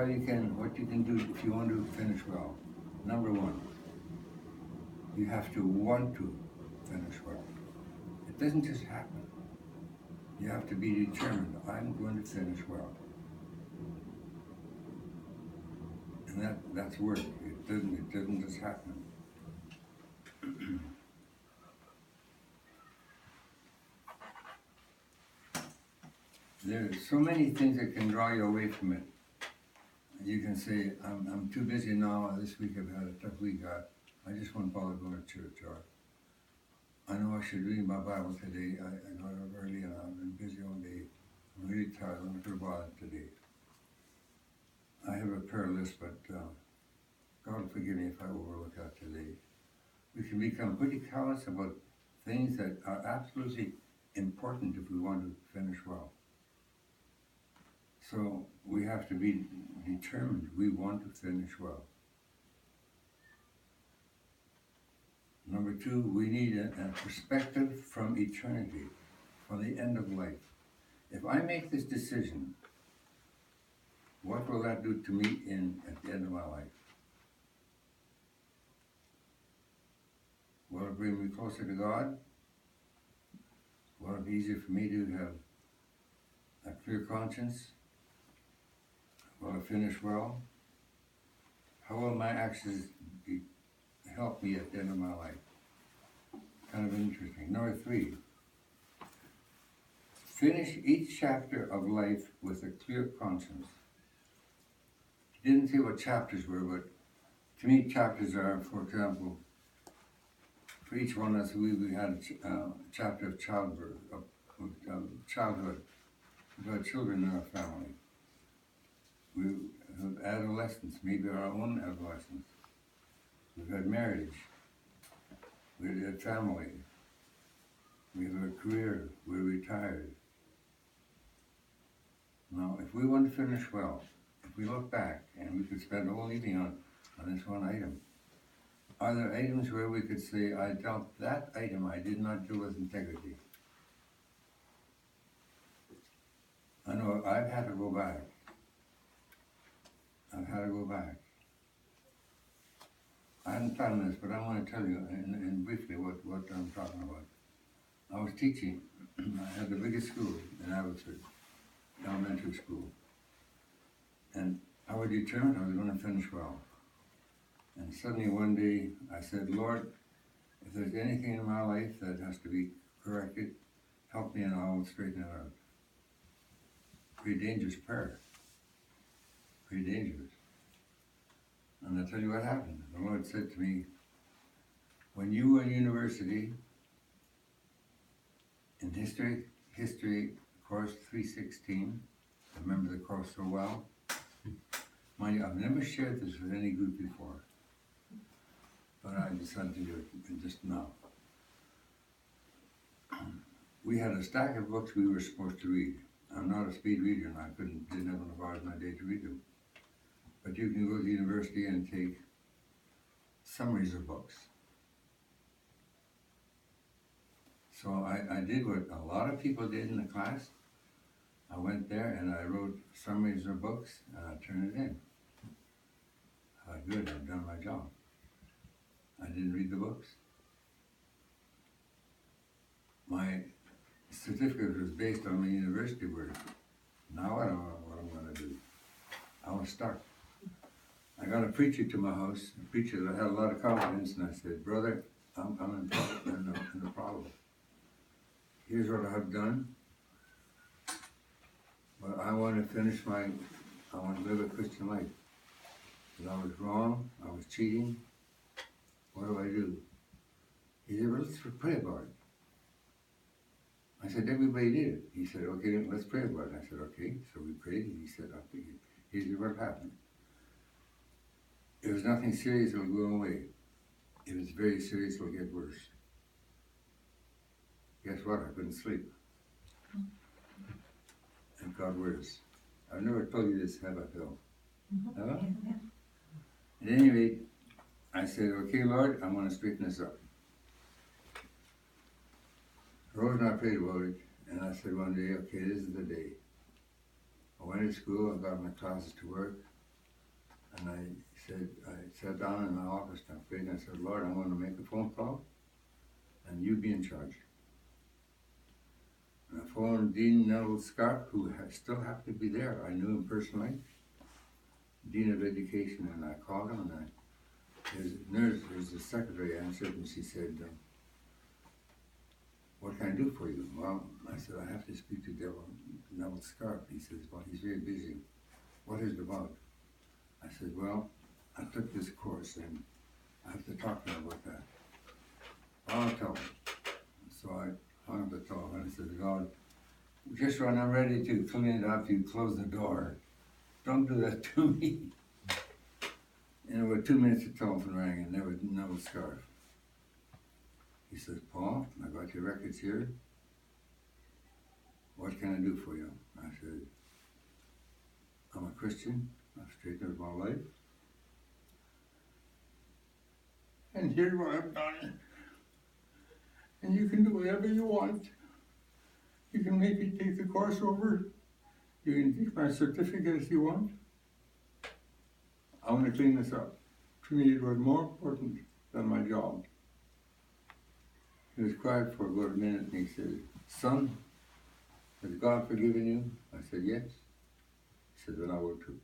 what you can do if you want to finish well. Number one, you have to want to finish well. It doesn't just happen. You have to be determined. I'm going to finish well, and that's work. It doesn't just happen. There's so many things that can draw you away from it. You can say, I'm too busy now. This week I've had a tough week. I just won't bother going to church. Or I know I should read my Bible today. I got up early and I've been busy all day. I'm really tired. I'm not going to bother today. I have a prayer list, but God will forgive me if I overlook that today. We can become pretty callous about things that are absolutely important if we want to finish well. So we have to be determined. We want to finish well. Number two, we need a perspective from eternity, from the end of life. If I make this decision, what will that do to me at the end of my life? Will it bring me closer to God? Will it be easier for me to have a clear conscience? Will I finish well? How will my actions help me at the end of my life? Kind of interesting. Number three, finish each chapter of life with a clear conscience. He didn't say what chapters were, but to me chapters are, for example, for each one of us, we had a chapter of childbirth, of childhood. We've had children in our family. We have adolescence, maybe our own adolescence. We've had marriage. We've had family. We have a career. We're retired. Now, if we want to finish well, if we look back, and we could spend a whole evening on this one item, are there items where we could say, I dealt that item I did not do with integrity? I know I've had to go back. I've had to go back. I hadn't planned this, but I want to tell you in briefly what I'm talking about. I was teaching. I had the biggest school in Abbotsford, elementary school. And I was determined I was going to finish well. And suddenly one day I said, Lord, if there's anything in my life that has to be corrected, help me and I will straighten it out. Pretty dangerous prayer. Pretty dangerous. And I'll tell you what happened. The Lord said to me, when you were in university, in history course 316, I remember the course so well. Mind you, I've never shared this with any group before, but I decided to do it just now. We had a stack of books we were supposed to read. I'm not a speed reader and I didn't have enough hours in my day to read them. But you can go to the university and take summaries of books. So I did what a lot of people did in the class. I went there and I wrote summaries of books and I turned it in. Good, I've done my job. I didn't read the books. My certificate was based on my university work. Now I don't know what I'm going to do. I was stuck. I got a preacher to my house, a preacher that had a lot of confidence, and I said, brother, I'm in a problem. Here's what I have done. But I want to I want to live a Christian life. But I was wrong, I was cheating. What do I do? He said, well, let's pray about it. I said, everybody did it. He said, okay, let's pray about it. I said, okay. So we prayed, and he said, okay, here's what happened. If it's nothing serious, it'll go away. If it's very serious, it'll get worse. Guess what? I couldn't sleep. And got worse. I've never told you this, have I, Phil? Have I? At any rate, I said, okay, Lord, I'm going to straighten this up. Rose and I prayed about it, and I said one day, okay, this is the day. I went to school, I got my classes to work, And I sat down in my office and I prayed and I said, Lord, I'm going to make a phone call and you be in charge. And I phoned Dean Neville Scott, who still happened to be there. I knew him personally, Dean of Education, and I called him and his nurse, his secretary answered and she said, what can I do for you? Well, I said, I have to speak to Neville Scott. He says, well, he's very busy. What is it about? I said, well, I took this course and I have to talk to him about that. I'll tell him. So I hung up the phone and I said, God, just when I'm ready to clean it up, you close the door. Don't do that to me. And about 2 minutes the telephone rang and there was no scarf. He says, Paul, I got your records here. What can I do for you? I said, I'm a Christian. I've straightened out my life. And here's what I've done. And you can do whatever you want. You can maybe take the course over. You can take my certificate if you want. I want to clean this up. To me, it was more important than my job. He was quiet for about a minute and he said, son, has God forgiven you? I said, yes. He said, then I will too.